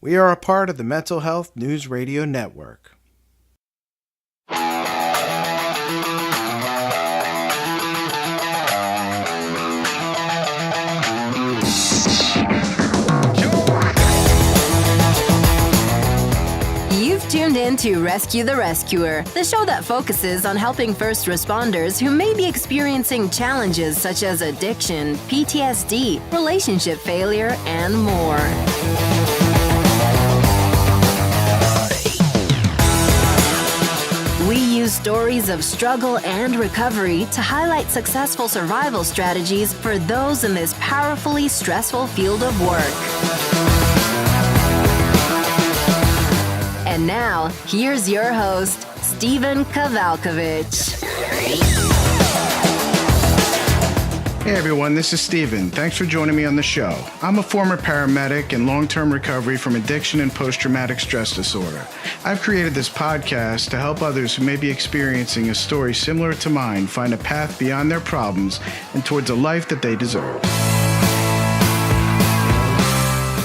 We are a part of the Mental Health News Radio Network. You've tuned in to Rescue the Rescuer, the show that focuses on helping first responders who may be experiencing challenges such as addiction, PTSD, relationship failure, and more. We use stories of struggle and recovery to highlight successful survival strategies for those in this powerfully stressful field of work. And now, here's your host, Stephen Kavalkovich. Hey everyone, this is Stephen. Thanks for joining me on the show. I'm a former paramedic in long-term recovery from addiction and post-traumatic stress disorder. I've created this podcast to help others who may be experiencing a story similar to mine find a path beyond their problems and towards a life that they deserve.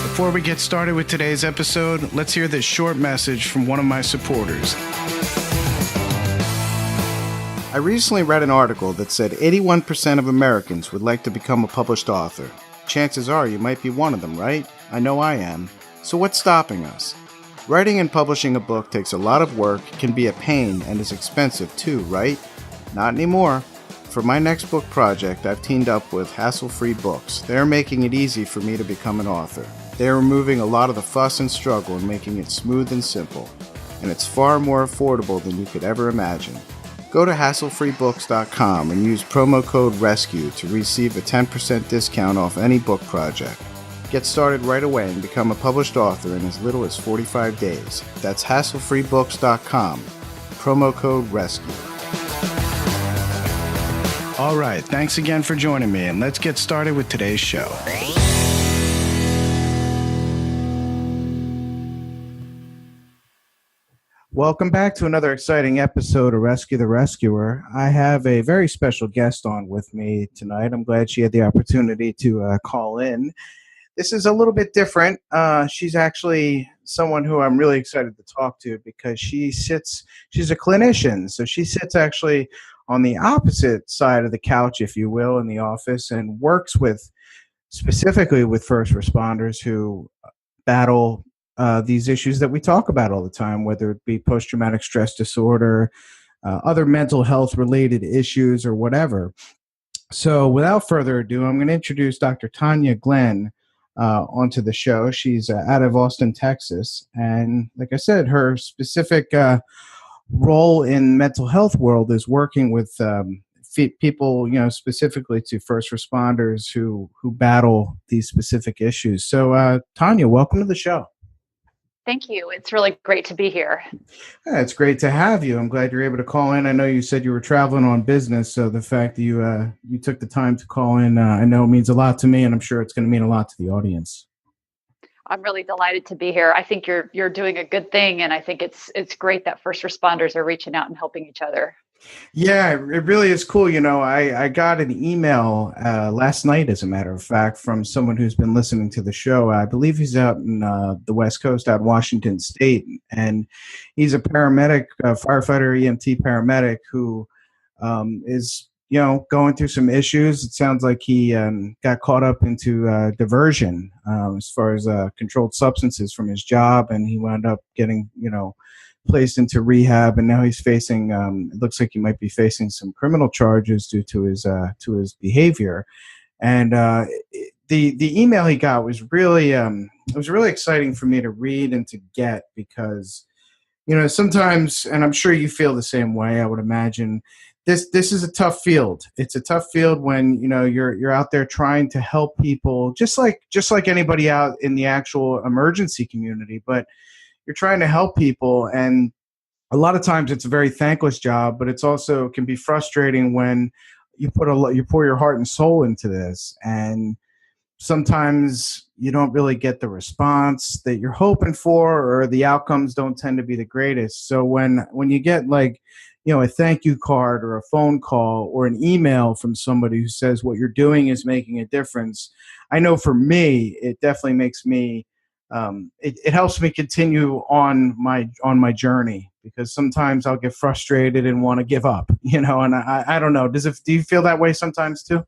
Before we get started with today's episode, let's hear this short message from one of my supporters. I recently read an article that said 81% of Americans would like to become a published author. Chances are you might be one of them, right? I know I am. So what's stopping us? Writing and publishing a book takes a lot of work, can be a pain, and is expensive too, right? Not anymore. For my next book project, I've teamed up with Hassle-Free Books. They're making it easy for me to become an author. They're removing a lot of the fuss and struggle and making it smooth and simple. And it's far more affordable than you could ever imagine. Go to hasslefreebooks.com and use promo code RESCUE to receive a 10% discount off any book project. Get started right away and become a published author in as little as 45 days. That's hasslefreebooks.com. Promo code RESCUE. All right, thanks again for joining me, and let's get started with today's show. Welcome back to another exciting episode of Rescue the Rescuer. I have a very special guest on with me tonight. I'm glad she had the opportunity to call in. This is a little bit different. She's actually someone who I'm really excited to talk to because she's a clinician. So she sits actually on the opposite side of the couch, if you will, in the office and works specifically with first responders who battle these issues that we talk about all the time, whether it be post-traumatic stress disorder, other mental health related issues, or whatever. So without further ado, I'm going to introduce Dr. Tanya Glenn onto the show. She's out of Austin, Texas. And like I said, her specific role in mental health world is working with people, specifically to first responders who battle these specific issues. So Tanya, welcome to the show. Thank you. It's really great to be here. Yeah, it's great to have you. I'm glad you're able to call in. I know you said you were traveling on business, so the fact that you took the time to call in, I know it means a lot to me, and I'm sure it's going to mean a lot to the audience. I'm really delighted to be here. I think you're doing a good thing, and I think it's great that first responders are reaching out and helping each other. Yeah, it really is cool. I got an email last night, as a matter of fact, from someone who's been listening to the show. I believe he's out in the West Coast, out in Washington State, and he's a paramedic, firefighter, EMT paramedic who is, going through some issues. It sounds like he got caught up into diversion as far as controlled substances from his job, and he wound up getting, placed into rehab, and now he's facing it looks like he might be facing some criminal charges due to his behavior. And the email he got was really it was really exciting for me to read and to get, because sometimes, and I'm sure you feel the same way, I would imagine, this is a tough field. It's a tough field when you're out there trying to help people, just like anybody out in the actual emergency community, but you're trying to help people, and a lot of times it's a very thankless job, but it's also can be frustrating when you pour your heart and soul into this, and sometimes you don't really get the response that you're hoping for, or the outcomes don't tend to be the greatest. So when you get a thank you card or a phone call or an email from somebody who says what you're doing is making a difference, I know for me, it definitely makes me it helps me continue on my journey, because sometimes I'll get frustrated and want to give up, and I don't know. Do you feel that way sometimes too?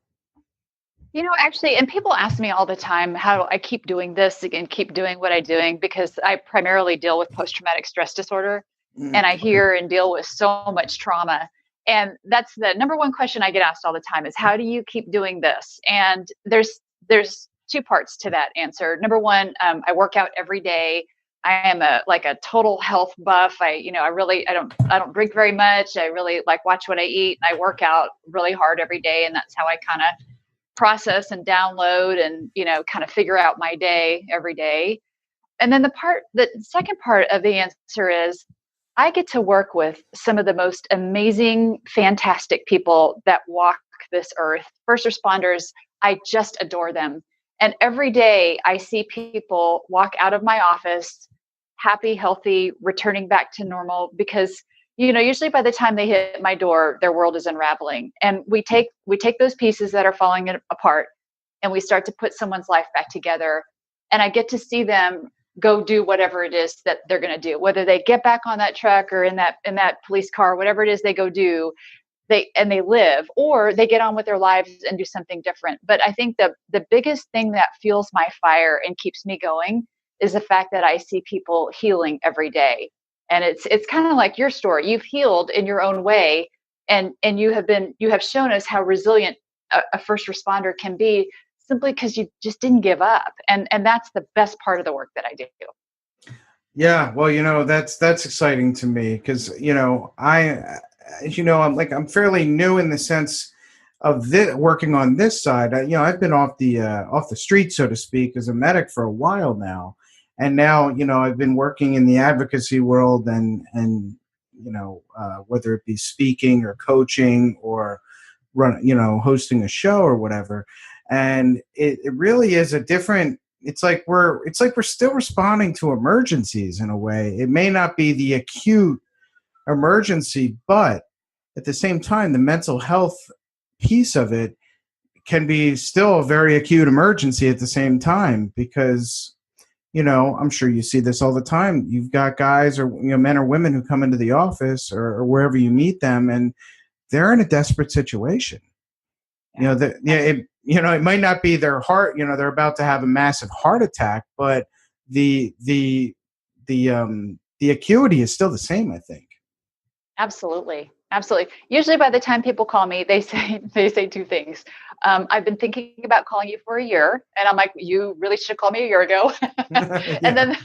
Actually, and people ask me all the time how I keep doing this and keep doing what I'm doing, because I primarily deal with post-traumatic stress disorder, and I hear and deal with so much trauma. And that's the number one question I get asked all the time is, how do you keep doing this? And there's two parts to that answer. Number one, I work out every day. I am a total health buff. I don't drink very much. I really watch what I eat. And I work out really hard every day. And that's how I kind of process and download and, kind of figure out my day every day. And then the second part of the answer is, I get to work with some of the most amazing, fantastic people that walk this earth. First responders, I just adore them. And every day I see people walk out of my office happy, healthy, returning back to normal, because usually by the time they hit my door, their world is unraveling. And we take those pieces that are falling apart, and we start to put someone's life back together. And I get to see them go do whatever it is that they're going to do, whether they get back on that truck or in that police car, whatever it is they go do, they live, or they get on with their lives and do something different. But I think the biggest thing that fuels my fire and keeps me going is the fact that I see people healing every day. And it's kind of like your story. You've healed in your own way, and you have shown us how resilient a first responder can be, simply because you just didn't give up. And that's the best part of the work that I do. Yeah, well, that's exciting to me, because I'm fairly new in the sense of working on this side. I've been off the street, so to speak, as a medic for a while now, and now I've been working in the advocacy world, and whether it be speaking or coaching or hosting a show or whatever. And it really is a different. It's like we're still responding to emergencies in a way. It may not be the acute emergency, but at the same time, the mental health piece of it can be still a very acute emergency at the same time, because I'm sure you see this all the time. You've got guys or men or women who come into the office or wherever you meet them, and they're in a desperate situation. It might not be their heart, they're about to have a massive heart attack, but the acuity is still the same, I think. Absolutely. Absolutely. Usually by the time people call me, they say two things. I've been thinking about calling you for a year. And I'm like, you really should have called me a year ago. And then,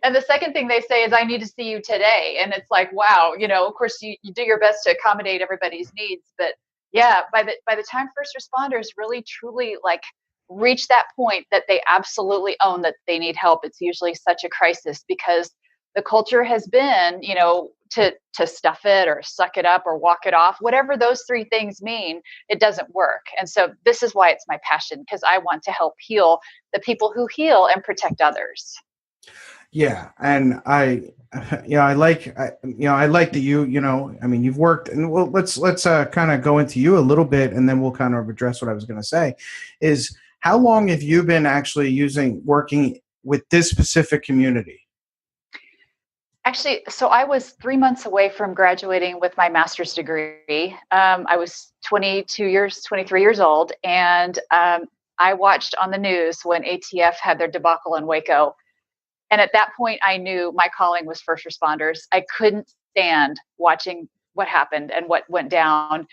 and the second thing they say is, I need to see you today. And it's like, wow, of course you do your best to accommodate everybody's needs. But yeah, by the time first responders really truly reach that point that they absolutely own that they need help, it's usually such a crisis, because the culture has been, to stuff it or suck it up or walk it off, whatever those three things mean, it doesn't work. And so this is why it's my passion, because I want to help heal the people who heal and protect others. Yeah. And I like that you've worked, and well, let's kind of go into you a little bit, and then we'll kind of address what I was going to say is, how long have you been actually working with this specific community? Actually, so I was 3 months away from graduating with my master's degree. I was 23 years old, and I watched on the news when ATF had their debacle in Waco. And at that point, I knew my calling was first responders. I couldn't stand watching what happened and what went down.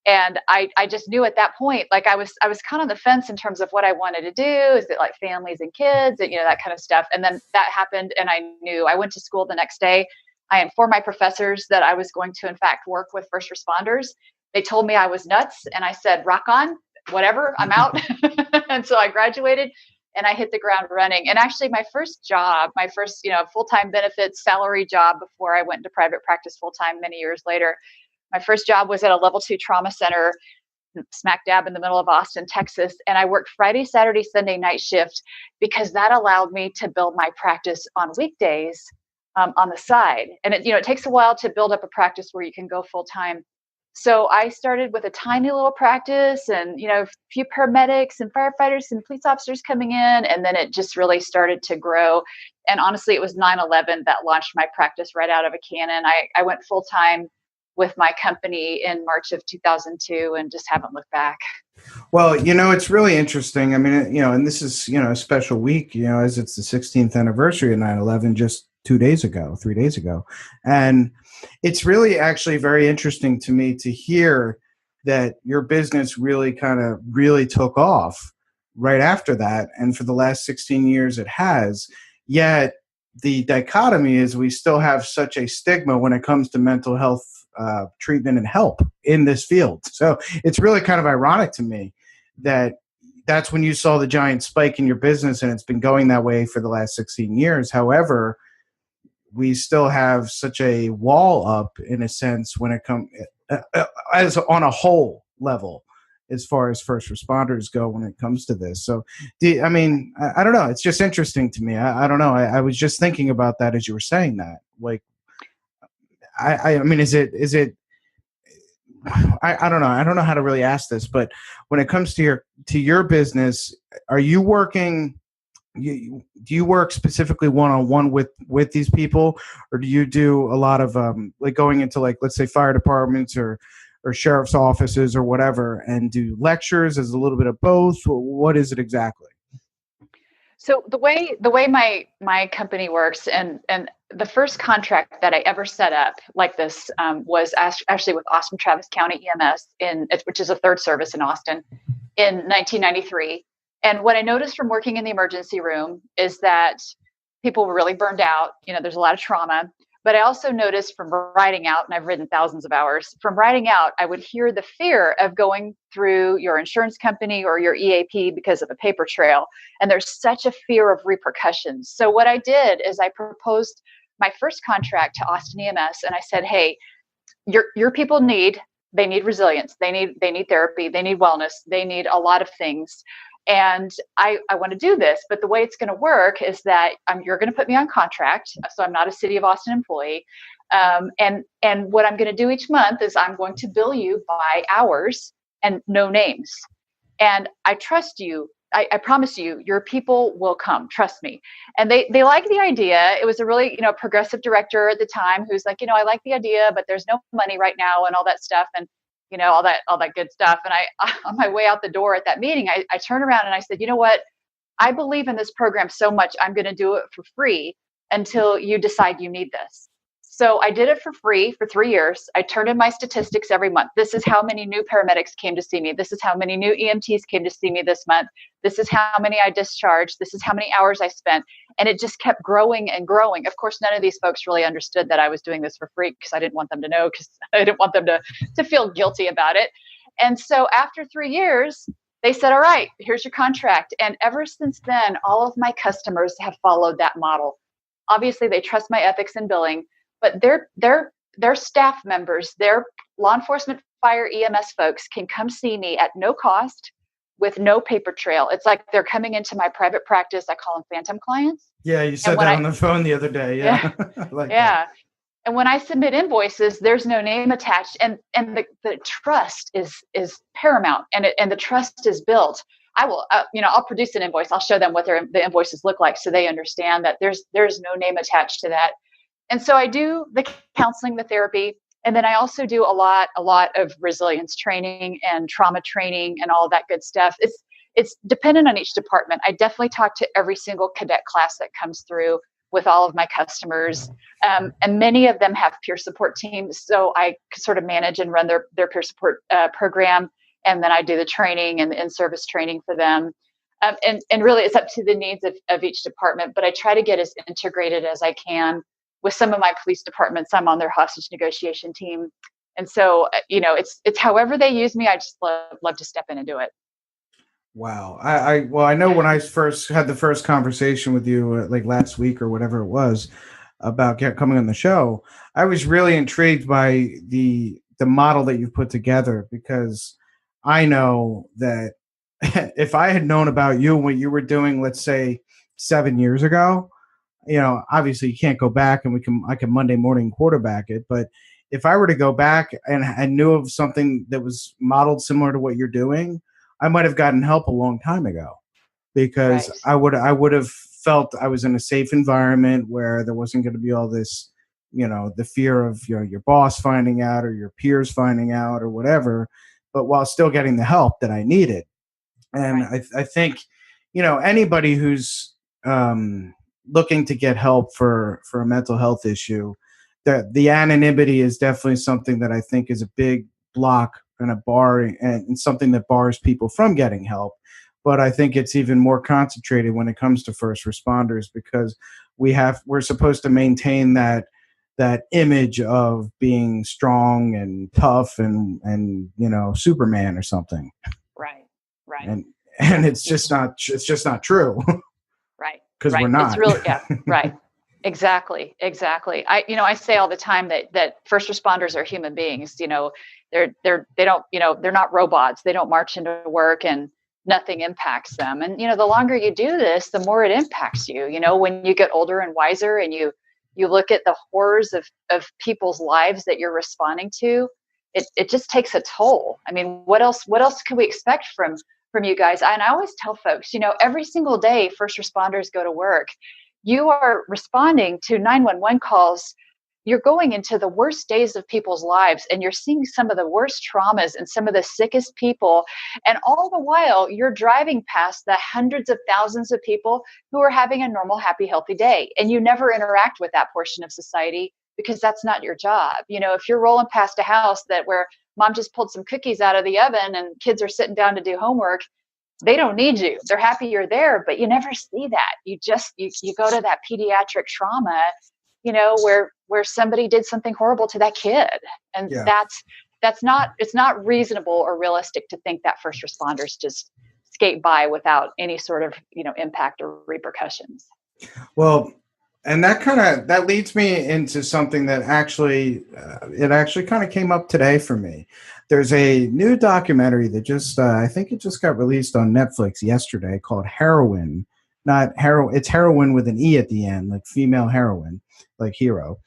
And I just knew at that point, I was kind of on the fence in terms of what I wanted to do. Is it like families and kids and, that kind of stuff. And then that happened, and I knew. I went to school the next day. I informed my professors that I was going to, in fact, work with first responders. They told me I was nuts, and I said, rock on, whatever, I'm out. And so I graduated, and I hit the ground running. And actually my first job, full-time benefits salary job before I went into private practice full-time many years later, my first job was at a level 2 trauma center smack dab in the middle of Austin, Texas. And I worked Friday, Saturday, Sunday night shift, because that allowed me to build my practice on weekdays on the side. And it takes a while to build up a practice where you can go full-time. So I started with a tiny little practice and, a few paramedics and firefighters and police officers coming in. And then it just really started to grow. And honestly, it was 9/11 that launched my practice right out of a cannon. I went full time with my company in March of 2002 and just haven't looked back. Well, it's really interesting. I mean, and this is, a special week, as it's the 16th anniversary of 9/11, just 3 days ago. And it's really actually very interesting to me to hear that your business really took off right after that. And for the last 16 years, it has. Yet the dichotomy is we still have such a stigma when it comes to mental health treatment and help in this field. So it's really kind of ironic to me that that's when you saw the giant spike in your business, and it's been going that way for the last 16 years. However, we still have such a wall up in a sense when it comes as on a whole level as far as first responders go when it comes to this. So, I don't know. It's just interesting to me. I don't know. I was just thinking about that as you were saying that. Like, I mean, is it? I don't know. I don't know how to really ask this, but when it comes to your business, are you working? Do you work specifically one-on-one with these people, or do you do a lot of like going into, like, let's say fire departments or sheriff's offices or whatever, and do lectures? Is a little bit of both? What is it exactly? So the way my company works, and the first contract that I ever set up like this was actually with Austin Travis County EMS, which is a third service in Austin, in 1993. And what I noticed from working in the emergency room is that people were really burned out. There's a lot of trauma. But I also noticed from writing out, and I've written thousands of hours, from writing out, I would hear the fear of going through your insurance company or your EAP because of a paper trail. And there's such a fear of repercussions. So what I did is I proposed my first contract to Austin EMS, and I said, hey, your people need resilience. They need therapy. They need wellness. They need a lot of things. And I want to do this, but the way it's going to work is that you're going to put me on contract, so I'm not a City of Austin employee. And what I'm going to do each month is I'm going to bill you by hours and no names. And I trust you. I promise you, your people will come. Trust me. And they like the idea. It was a really progressive director at the time who's like, I like the idea, but there's no money right now and all that stuff. And all that good stuff. And I on my way out the door at that meeting, I turned around and I said, you know what? I believe in this program so much, I'm going to do it for free until you decide you need this. So I did it for free for 3 years. I turned in my statistics every month. This is how many new paramedics came to see me. This is how many new EMTs came to see me this month. This is how many I discharged. This is how many hours I spent. And it just kept growing and growing. Of course, none of these folks really understood that I was doing this for free, because I didn't want them to know, because I didn't want them to feel guilty about it. And so after 3 years, they said, all right, here's your contract. And ever since then, all of my customers have followed that model. Obviously, they trust my ethics in billing, but their staff members, their law enforcement, fire, EMS folks can come see me at no cost with no paper trail. It's like they're coming into my private practice. I call them phantom clients. Yeah, you said that on the phone the other day. Yeah. Yeah. And when I submit invoices, there's no name attached, and the trust is paramount, and the trust is built. I will, I'll produce an invoice. I'll show them what the invoices look like, so they understand that there's no name attached to that. And so I do the counseling, the therapy, and then I also do a lot of resilience training and trauma training and all of that good stuff. It's dependent on each department. I definitely talk to every single cadet class that comes through with all of my customers. And many of them have peer support teams. So I sort of manage and run their peer support program. And then I do the training and the in-service training for them. And really it's up to the needs of each department, but I try to get as integrated as I can. With some of my police departments, I'm on their hostage negotiation team. And so, it's however they use me, I just love to step in and do it. Wow. I know when I first had the first conversation with you, like last week or whatever it was, about coming on the show, I was really intrigued by the model that you've put together, because I know that if I had known about you and what you were doing, let's say 7 years ago, obviously you can't go back, and I can Monday morning quarterback it, but if I were to go back and I knew of something that was modeled similar to what you're doing, I might have gotten help a long time ago, because Right. I would have felt I was in a safe environment where there wasn't going to be all this, the fear of your boss finding out or your peers finding out or whatever, but while still getting the help that I needed. And Right. I think, anybody who's looking to get help for a mental health issue, that the anonymity is definitely something that I think is a big block and a bar, and something that bars people from getting help. But I think it's even more concentrated when it comes to first responders, because we're supposed to maintain that image of being strong and tough and Superman or something. Right. Right. and Yeah. and it's just not true. Right. Because we're Right. It's not. really, yeah. Right. Exactly. Exactly. I say all the time that first responders are human beings. They don't, they're not robots. They don't march into work and nothing impacts them. And, the longer you do this, the more it impacts you. When you get older and wiser and you look at the horrors of people's lives that you're responding to, it just takes a toll. I mean, what else can we expect from you guys? And I always tell folks, every single day first responders go to work, you are responding to 911 calls. You're going into the worst days of people's lives, and you're seeing some of the worst traumas and some of the sickest people. And all the while, you're driving past the hundreds of thousands of people who are having a normal, happy, healthy day. And you never interact with that portion of society because that's not your job. If you're rolling past a house where mom just pulled some cookies out of the oven and kids are sitting down to do homework, they don't need you. They're happy you're there, but you never see that. You go to that pediatric trauma, where somebody did something horrible to that kid. And Yeah. it's not reasonable or realistic to think that first responders just skate by without any sort of, impact or repercussions. Well, and that leads me into something that it actually kind of came up today for me. There's a new documentary that I think it just got released on Netflix yesterday, called Heroine. Not Hero, it's heroine with an E at the end, like female heroine, like hero.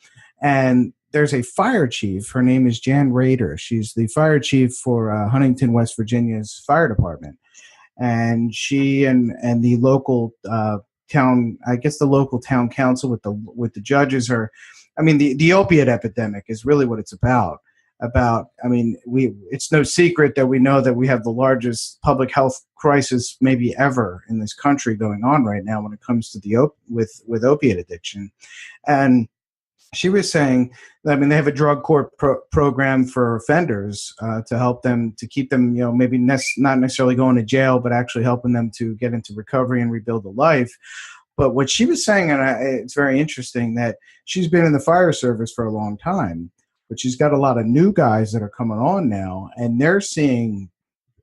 And there's a fire chief. Her name is Jan Rader. She's the fire chief for Huntington, West Virginia's fire department. And she and the local town, I guess the local town council with the judges the opiate epidemic is really what it's about. It's no secret that we know that we have the largest public health crisis maybe ever in this country going on right now when it comes to with opiate addiction. And she was saying, they have a drug court program for offenders to help them, to keep them, maybe not necessarily going to jail, but actually helping them to get into recovery and rebuild a life. But what she was saying, and it's very interesting, that she's been in the fire service for a long time, but she's got a lot of new guys that are coming on now, and they're seeing,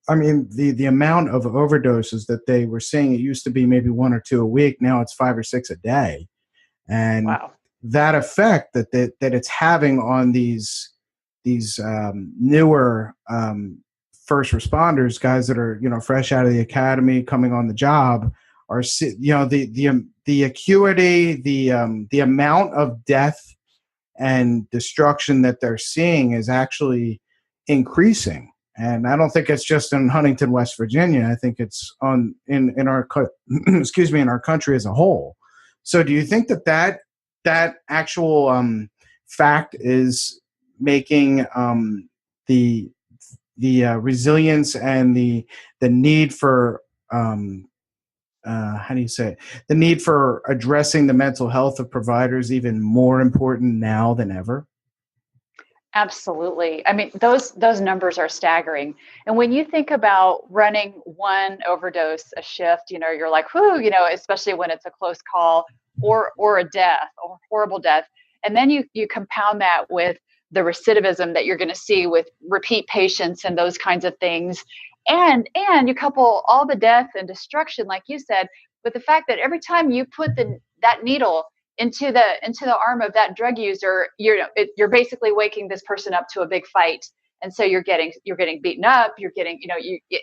the amount of overdoses that they were seeing, it used to be maybe 1 or 2 a week. Now it's 5 or 6 a day. And Wow. that effect that it's having on these newer first responders, guys that are fresh out of the academy, coming on the job, are the acuity, the amount of death and destruction that they're seeing is actually increasing. And I don't think it's just in Huntington, West Virginia. I think it's in our excuse me, in our country as a whole. So do you think that actual fact is making the resilience and the need for how do you say it? The need for addressing the mental health of providers even more important now than ever? Absolutely. Those numbers are staggering. And when you think about running one overdose a shift, you're like, whoo, especially when it's a close call or a death or horrible death. And then you compound that with the recidivism that you're going to see with repeat patients and those kinds of things. And you couple all the death and destruction, like you said, with the fact that every time you put that needle into the arm of that drug user, you're basically waking this person up to a big fight. And so you're getting beaten up. You're getting,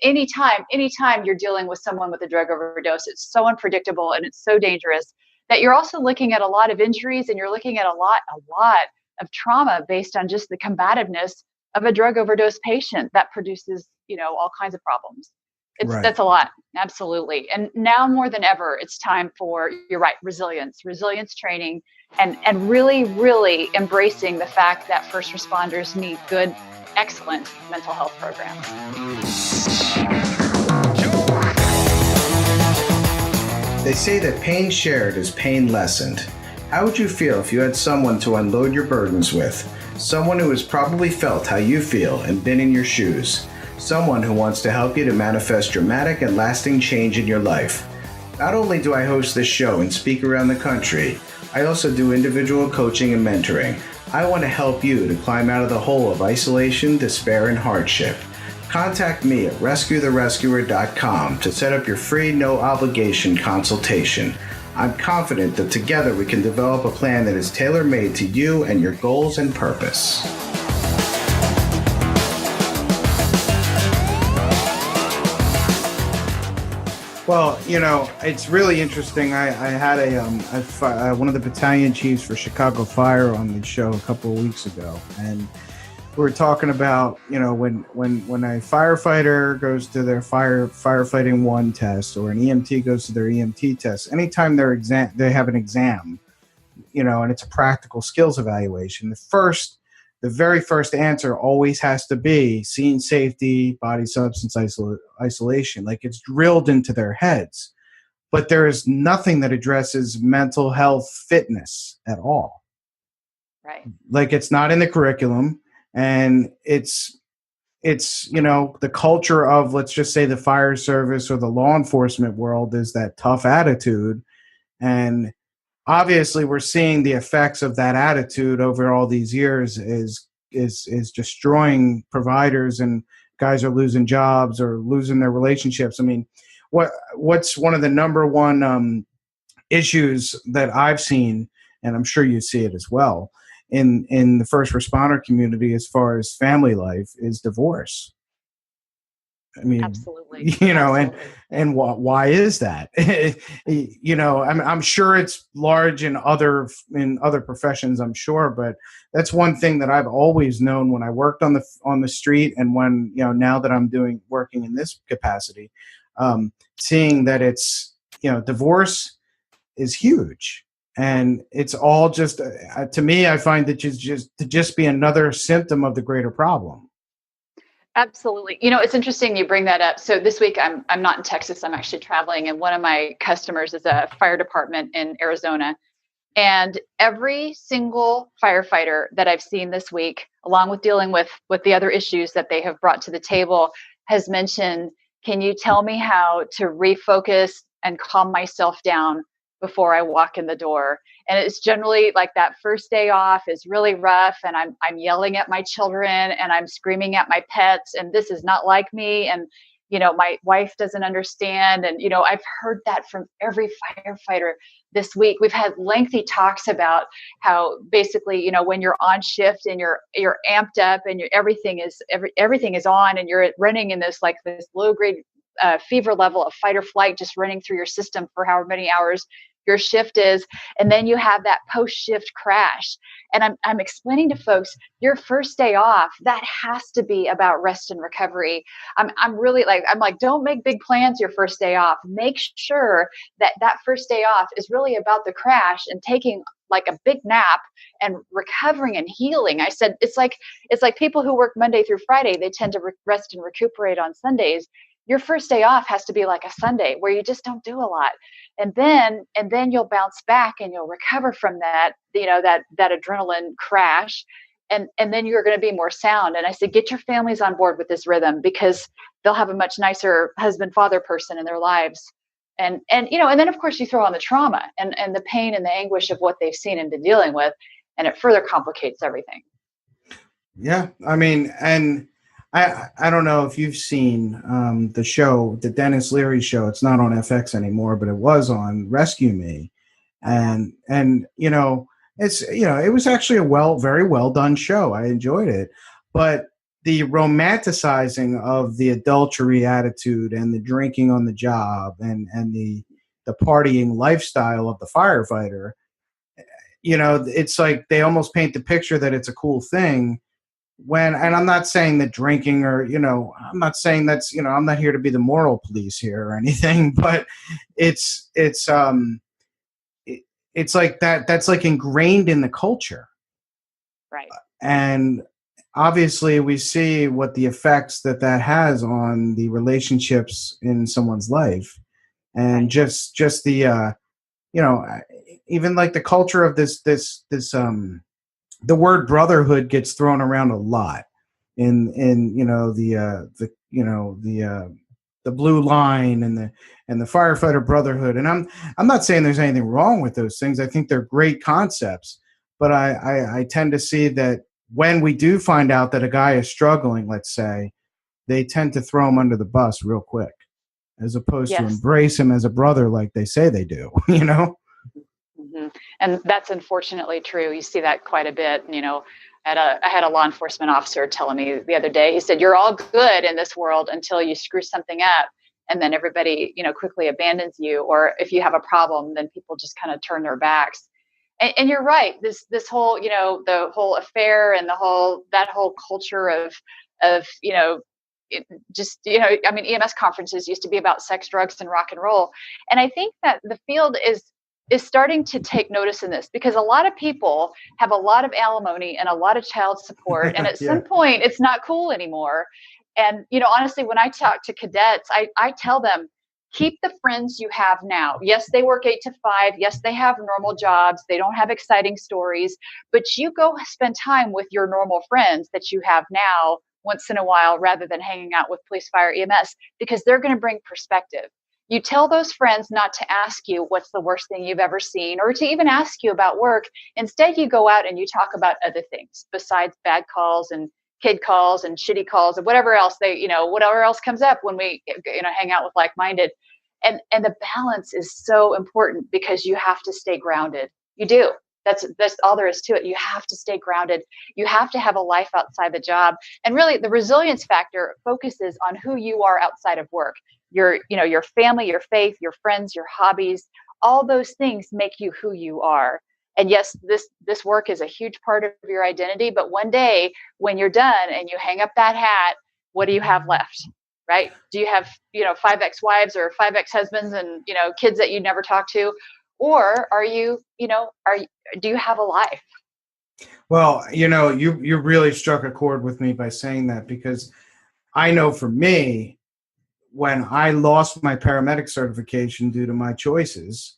anytime you're dealing with someone with a drug overdose, it's so unpredictable and it's so dangerous that you're also looking at a lot of injuries, and you're looking at a lot of trauma based on just the combativeness of a drug overdose patient that produces, all kinds of problems. Right. That's a lot. Absolutely. And now more than ever, it's time for, you're right, resilience training, and really, really embracing the fact that first responders need good, excellent mental health programs. They say that pain shared is pain lessened. How would you feel if you had someone to unload your burdens with? Someone who has probably felt how you feel and been in your shoes. Someone who wants to help you to manifest dramatic and lasting change in your life. Not only do I host this show and speak around the country, I also do individual coaching and mentoring. I want to help you to climb out of the hole of isolation, despair, and hardship. Contact me at rescuetherescuer.com to set up your free, no-obligation consultation. I'm confident that together we can develop a plan that is tailor-made to you and your goals and purpose. Well, it's really interesting. I had one of the battalion chiefs for Chicago Fire on the show a couple of weeks ago, and we were talking about, when a firefighter goes to their firefighting 1 test, or an EMT goes to their EMT test, anytime they have an exam, and it's a practical skills evaluation, the very first answer always has to be scene safety, body substance isolation. Like, it's drilled into their heads. But there is nothing that addresses mental health fitness at all. Right. Like, it's not in the curriculum. And it's the culture of, let's just say, the fire service or the law enforcement world is that tough attitude. And obviously we're seeing the effects of that attitude over all these years is destroying providers, and guys are losing jobs or losing their relationships. I mean, what's one of the number one issues that I've seen, and I'm sure you see it as well, in the first responder community as far as family life, is divorce. I mean, absolutely. Absolutely. and why is that? I'm sure it's large in other professions, I'm sure, but that's one thing that I've always known when I worked on the street, and when, now that I'm working in this capacity, seeing that it's, divorce is huge. And it's all just, to me, I find it just be another symptom of the greater problem. Absolutely. It's interesting you bring that up. So this week I'm not in Texas. I'm actually traveling, and one of my customers is a fire department in Arizona. And every single firefighter that I've seen this week, along with dealing with the other issues that they have brought to the table, has mentioned, can you tell me how to refocus and calm myself down before I walk in the door? And it's generally like that first day off is really rough, and I'm yelling at my children, and I'm screaming at my pets, and this is not like me, and my wife doesn't understand. And I've heard that from every firefighter this week. We've had lengthy talks about how basically, when you're on shift and you're amped up, and everything is on, and you're running in this low grade fever level of fight or flight just running through your system for however many hours your shift is, and then you have that post-shift crash. And I'm explaining to folks, your first day off, that has to be about rest and recovery. I'm really don't make big plans your first day off. Make sure that first day off is really about the crash and taking like a big nap and recovering and healing. I said, it's like people who work Monday through Friday, they tend to rest and recuperate on Sundays. Your first day off has to be like a Sunday where you just don't do a lot. And then you'll bounce back and you'll recover from that, that adrenaline crash. And then you're going to be more sound. And I said, get your families on board with this rhythm, because they'll have a much nicer husband, father person in their lives. And then of course you throw on the trauma and the pain and the anguish of what they've seen and been dealing with. And it further complicates everything. Yeah. I mean, and I don't know if you've seen the show, the Dennis Leary show. It's not on FX anymore, but it was on Rescue Me. And it's, it was actually a very well done show. I enjoyed it. But the romanticizing of the adultery attitude and the drinking on the job and the partying lifestyle of the firefighter, it's like they almost paint the picture that it's a cool thing and I'm not saying that drinking or, I'm not saying that's, I'm not here to be the moral police here or anything, but it's like that's like ingrained in the culture. Right. And obviously we see what the effects that has on the relationships in someone's life. And just the, even like the culture of this, the word brotherhood gets thrown around a lot in the blue line and the firefighter brotherhood. And I'm not saying there's anything wrong with those things. I think they're great concepts, but I tend to see that when we do find out that a guy is struggling, let's say, they tend to throw him under the bus real quick, as opposed to embrace him as a brother like they say they do, Mm-hmm. And that's unfortunately true. You see that quite a bit. I had a law enforcement officer telling me the other day, he said, you're all good in this world until you screw something up. And then everybody, quickly abandons you. Or if you have a problem, then people just kind of turn their backs. And you're right. This whole, the whole affair and that whole culture of EMS conferences used to be about sex, drugs, and rock and roll. And I think that the field is starting to take notice in this, because a lot of people have a lot of alimony and a lot of child support. And at some point, it's not cool anymore. And, honestly, when I talk to cadets, I tell them, keep the friends you have now. Yes, they work 8 to 5. Yes, they have normal jobs. They don't have exciting stories, but you go spend time with your normal friends that you have now once in a while, rather than hanging out with police, fire, EMS, because they're going to bring perspective. You tell those friends not to ask you what's the worst thing you've ever seen, or to even ask you about work. Instead, you go out and you talk about other things besides bad calls and kid calls and shitty calls and whatever else whatever else comes up when we, hang out with like-minded. And the balance is so important, because you have to stay grounded. You do. That's all there is to it. You have to stay grounded. You have to have a life outside the job. And really, the resilience factor focuses on who you are outside of work. Your family, your faith, your friends, your hobbies, all those things make you who you are. And yes, this work is a huge part of your identity. But one day when you're done and you hang up that hat, what do you have left? Right? Do you have, 5 ex-wives or 5 ex-husbands and, kids that you never talk to? Or are you, do you have a life? Well, you really struck a chord with me by saying that, because I know for me, when I lost my paramedic certification due to my choices,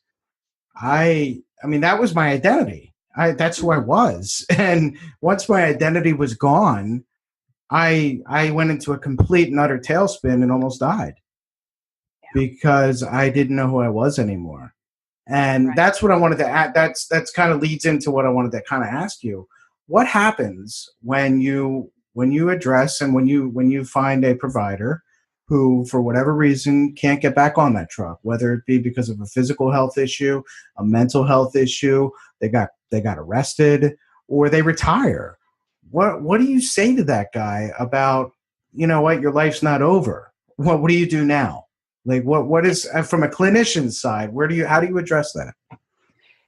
I mean, that was my identity. That's who I was. And once my identity was gone, I went into a complete and utter tailspin and almost died because I didn't know who I was anymore. And that's what I wanted to add. That's kind of leads into what I wanted to kind of ask you. What happens when you address and when you find a provider who, for whatever reason, can't get back on that truck, whether it be because of a physical health issue, a mental health issue, they got arrested, or they retire? What do you say to that guy about, what, your life's not over? What do you do now? Like what is, from a clinician's side, how do you address that?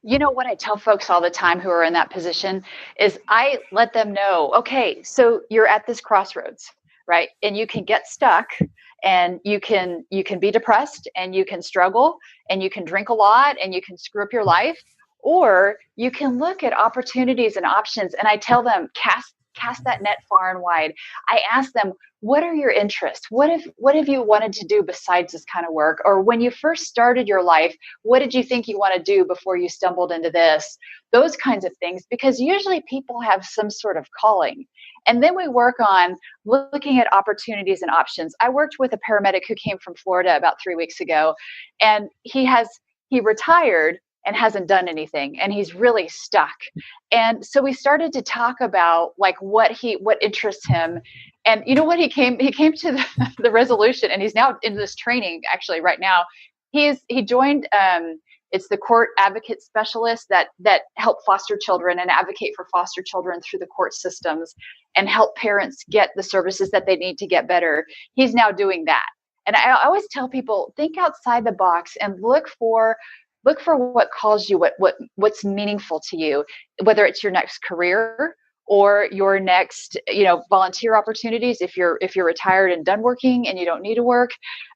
What I tell folks all the time who are in that position is I let them know, okay, so you're at this crossroads, right? And you can get stuck, and you can be depressed, and you can struggle, and you can drink a lot, and you can screw up your life, or you can look at opportunities and options. And I tell them, cast that net far and wide. I ask them, what are your interests? What have you wanted to do besides this kind of work? Or when you first started your life, what did you think you want to do before you stumbled into this? Those kinds of things, because usually people have some sort of calling. And then we work on looking at opportunities and options. I worked with a paramedic who came from Florida about 3 weeks ago, and he retired and hasn't done anything, and he's really stuck. And so we started to talk about like what interests him. And you know what, he came to the resolution, and he's now in this training actually right now. He joined it's the court advocate specialist that help foster children and advocate for foster children through the court systems and help parents get the services that they need to get better. He's now doing that. And I always tell people, think outside the box and look for look for what calls you, what's meaningful to you, whether it's your next career or your next, volunteer opportunities. If you're retired and done working and you don't need to work,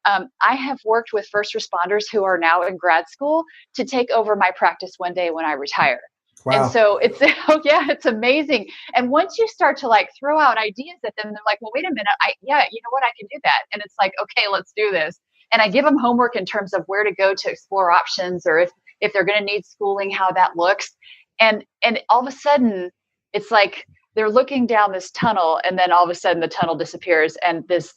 I have worked with first responders who are now in grad school to take over my practice one day when I retire. And Wow. so it's, oh yeah, it's amazing. And once you start to like throw out ideas at them, they're like, well, wait a minute. You know what? I can do that. And it's like, okay, let's do this. And I give them homework in terms of where to go to explore options, or if they're going to need schooling, how that looks. And all of a sudden it's like they're looking down this tunnel, and then all of a sudden the tunnel disappears and this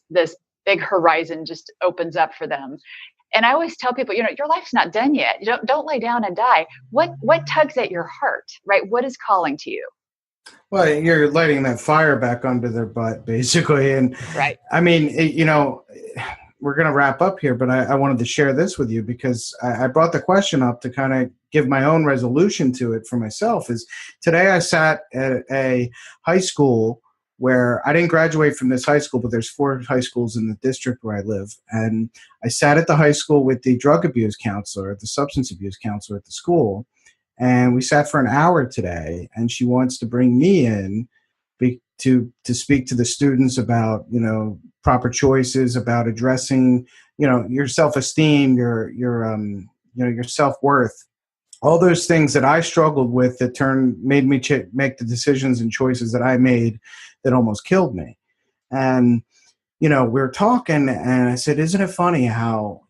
big horizon just opens up for them. And I always tell people, your life's not done yet. You don't lay down and die. What tugs at your heart, right? What is calling to you? Well, you're lighting that fire back under their butt, basically. And right. I mean, we're going to wrap up here, but I wanted to share this with you because I brought the question up to kind of give my own resolution to it for myself. Is today I sat at a high school where I didn't graduate from this high school, but there's 4 high schools in the district where I live. And I sat at the high school with the drug abuse counselor, the substance abuse counselor at the school. And we sat for an hour today, and she wants to bring me in to speak to the students about, proper choices, about addressing, your self-esteem, your self-worth, all those things that I struggled with that made me make the decisions and choices that I made that almost killed me. And, we were talking, and I said, isn't it funny how,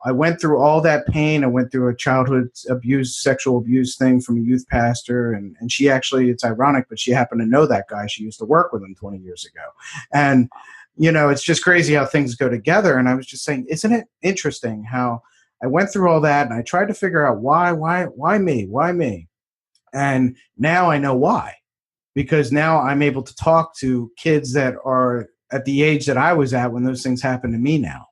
I went through all that pain. I went through a childhood abuse, sexual abuse thing from a youth pastor. And she actually, it's ironic, but she happened to know that guy. She used to work with him 20 years ago. And, it's just crazy how things go together. And I was just saying, isn't it interesting how I went through all that and I tried to figure out why me? And now I know why, because now I'm able to talk to kids that are at the age that I was at when those things happened to me now.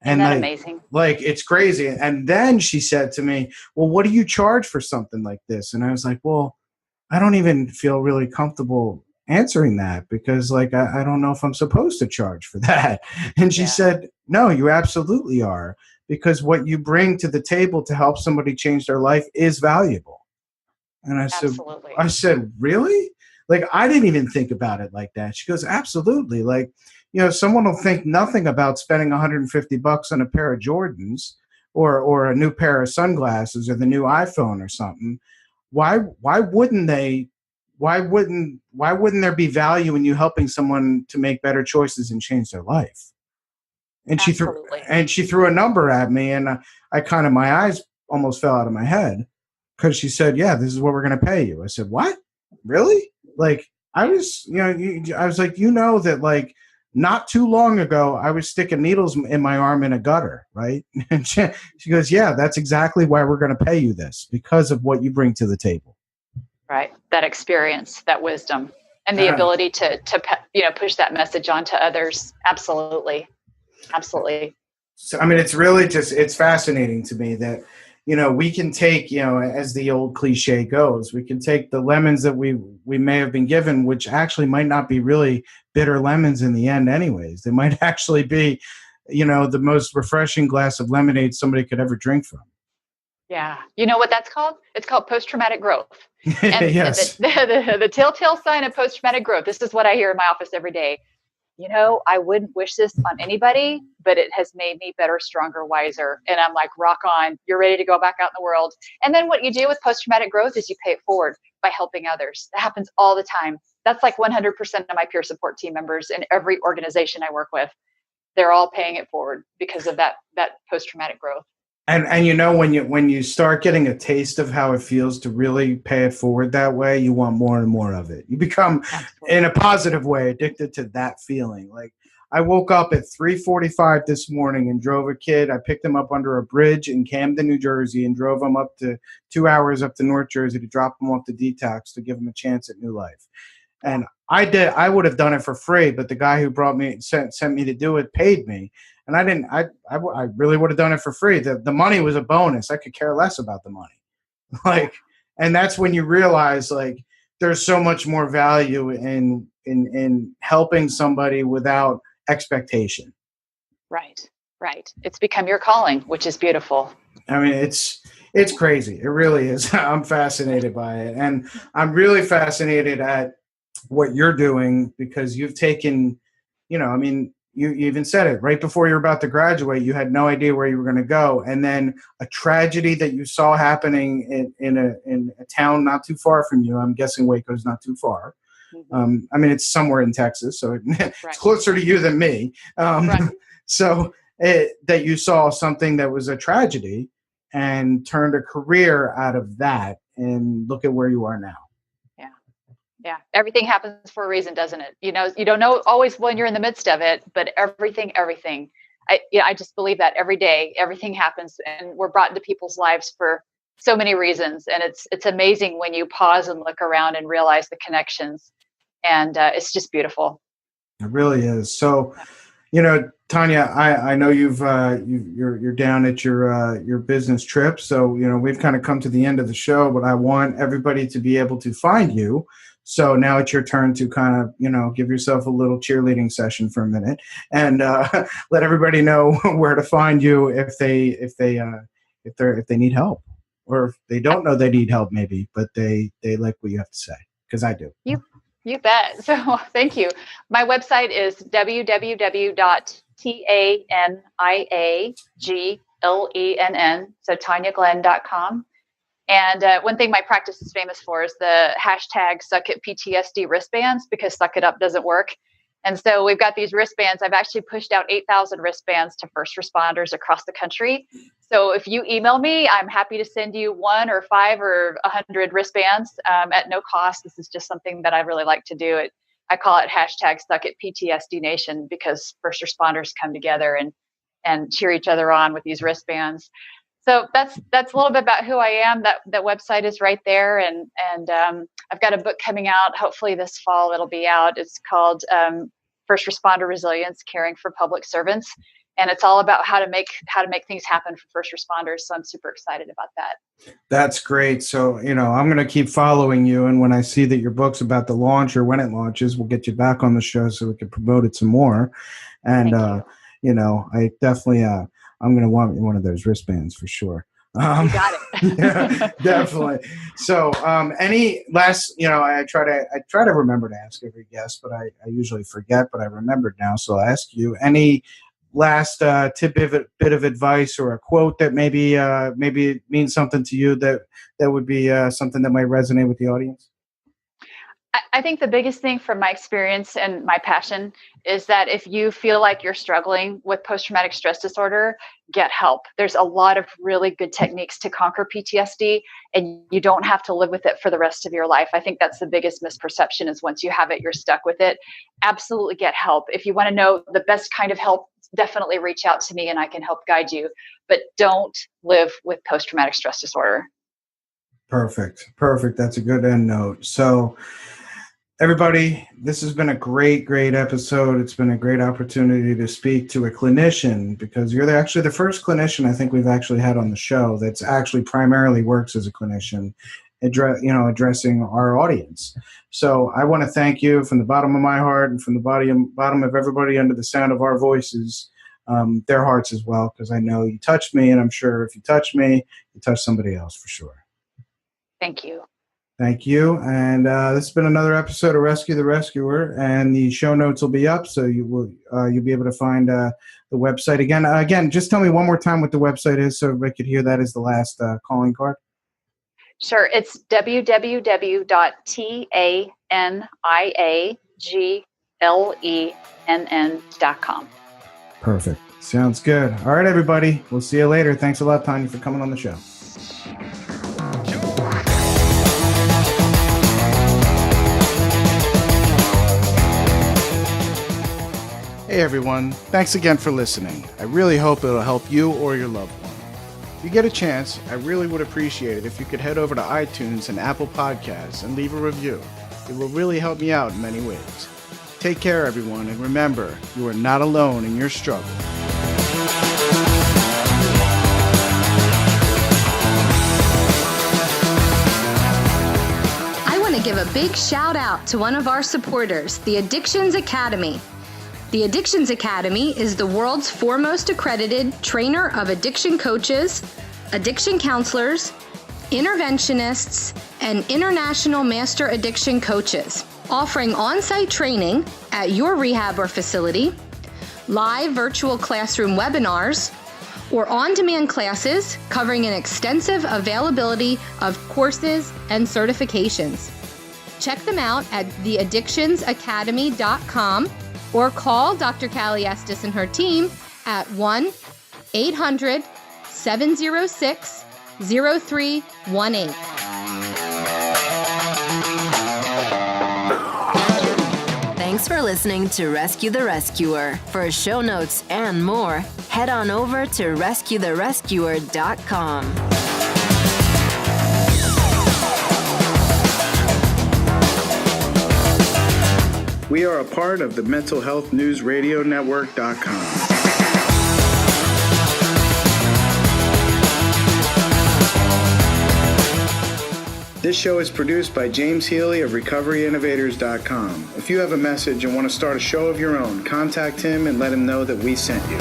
And Isn't that amazing? Like, it's crazy. And then she said to me, well, what do you charge for something like this? And I was like, well, I don't even feel really comfortable answering that because I don't know if I'm supposed to charge for that. And she said, no, you absolutely are, because what you bring to the table to help somebody change their life is valuable. And I said, really? I didn't even think about it like that. She goes, absolutely. Someone will think nothing about spending $150 on a pair of Jordans or a new pair of sunglasses or the new iPhone or something. Why wouldn't they? Why wouldn't there be value in you helping someone to make better choices and change their life? And she threw a number at me, and I kind of, my eyes almost fell out of my head because she said, yeah, this is what we're going to pay you. I said, what? Really? I was, I was like, that not too long ago, I was sticking needles in my arm in a gutter, right? And she goes, yeah, that's exactly why we're going to pay you this, because of what you bring to the table. Right. That experience, that wisdom, and the ability to push that message on to others. Absolutely. Absolutely. So, I mean, it's really it's fascinating to me that, we can take, as the old cliche goes, we can take the lemons that we may have been given, which actually might not be really bitter lemons in the end anyways. They might actually be, the most refreshing glass of lemonade somebody could ever drink from. Yeah. You know what that's called? It's called post-traumatic growth. And yes. the telltale sign of post-traumatic growth. This is what I hear in my office every day. I wouldn't wish this on anybody, but it has made me better, stronger, wiser. And I'm like, rock on, you're ready to go back out in the world. And then what you do with post-traumatic growth is you pay it forward by helping others. That happens all the time. That's like 100% of my peer support team members in every organization I work with. They're all paying it forward because of that post-traumatic growth. And when you start getting a taste of how it feels to really pay it forward that way, you want more and more of it. You become, in a positive way, addicted to that feeling. I woke up at 3:45 this morning and drove a kid. I picked him up under a bridge in Camden, New Jersey, and drove him up to 2 hours up to North Jersey to drop him off to detox to give him a chance at new life. And I would have done it for free, but the guy who sent me to do it paid me. And I really would have done it for free. The money was a bonus. I could care less about the money. And that's when you realize there's so much more value in helping somebody without expectation. Right. It's become your calling, which is beautiful. I mean, it's crazy. It really is. I'm fascinated by it. And I'm really fascinated at what you're doing because you've taken, I mean, you even said it right before you're about to graduate. You had no idea where you were going to go. And then a tragedy that you saw happening in a town not too far from you. I'm guessing Waco's not too far. Mm-hmm. I mean, it's somewhere in Texas, so it's closer to you than me. Right. So that you saw something that was a tragedy and turned a career out of that, and look at where you are now. Yeah. Everything happens for a reason, doesn't it? You don't know always when you're in the midst of it, but everything. I just believe that every day, everything happens, and we're brought into people's lives for so many reasons. And it's amazing when you pause and look around and realize the connections. And it's just beautiful. It really is. So, Tanya, I know you're down at your business trip. So, we've kind of come to the end of the show, but I want everybody to be able to find you. So now it's your turn to kind of, give yourself a little cheerleading session for a minute and let everybody know where to find you if they need help, or if they don't know they need help, maybe, but they like what you have to say, because I do. You bet. So thank you. My website is www.TaniaGlenn, so TaniaGlenn.com. And one thing my practice is famous for is the hashtag #SuckItPTSD wristbands, because suck it up doesn't work. And so we've got these wristbands. I've actually pushed out 8,000 wristbands to first responders across the country. So if you email me, I'm happy to send you 1 or 5 or 100 wristbands at no cost. This is just something that I really like to do. I call it hashtag #SuckItPTSD Nation, because first responders come together and cheer each other on with these wristbands. So that's a little bit about who I am. That website is right there, and I've got a book coming out. Hopefully this fall it'll be out. It's called First Responder Resilience: Caring for Public Servants, and it's all about how to make things happen for first responders. So I'm super excited about that. That's great. So I'm going to keep following you, and when I see that your book's about to launch, or when it launches, we'll get you back on the show so we can promote it some more. And I definitely. I'm going to want one of those wristbands for sure. You got it. Yeah, definitely. So, any last, I try to remember to ask every guest, but I usually forget, but I remembered now. So I'll ask you, any last bit of advice or a quote that maybe it means something to you that would be something that might resonate with the audience? I think the biggest thing from my experience and my passion is that if you feel like you're struggling with post-traumatic stress disorder, get help. There's a lot of really good techniques to conquer PTSD, and you don't have to live with it for the rest of your life. I think that's the biggest misperception, is once you have it, you're stuck with it. Absolutely get help. If you want to know the best kind of help, definitely reach out to me and I can help guide you. But don't live with post-traumatic stress disorder. Perfect. That's a good end note. So, everybody, this has been a great episode. It's been a great opportunity to speak to a clinician, because you're actually the first clinician I think we've actually had on the show that's actually primarily works as a clinician, addressing our audience. So I want to thank you from the bottom of my heart and from the bottom of everybody under the sound of our voices, their hearts as well, because I know you touched me, and I'm sure if you touch me, you touch somebody else for sure. Thank you. Thank you. And this has been another episode of Rescue the Rescuer, and the show notes will be up, so you'll be able to find the website again. Again, just tell me one more time what the website is, so everybody could hear that as the last calling card. Sure. It's www.TaniaGlenn.com. Perfect. Sounds good. All right, everybody. We'll see you later. Thanks a lot, Tanya, for coming on the show. Hey everyone, thanks again for listening. I really hope it'll help you or your loved one. If you get a chance, I really would appreciate it if you could head over to iTunes and Apple Podcasts and leave a review. It will really help me out in many ways. Take care everyone, and remember, you are not alone in your struggle. I want to give a big shout out to one of our supporters, the Addictions Academy. The Addictions Academy is the world's foremost accredited trainer of addiction coaches, addiction counselors, interventionists, and international master addiction coaches, offering on-site training at your rehab or facility, live virtual classroom webinars, or on-demand classes covering an extensive availability of courses and certifications. Check them out at theaddictionsacademy.com or call Dr. Callie Estes and her team at 1-800-706-0318. Thanks for listening to Rescue the Rescuer. For show notes and more, head on over to rescuetherescuer.com. We are a part of the Mental Health News Radio Network.com. This show is produced by James Healy of RecoveryInnovators.com. If you have a message and want to start a show of your own, contact him and let him know that we sent you.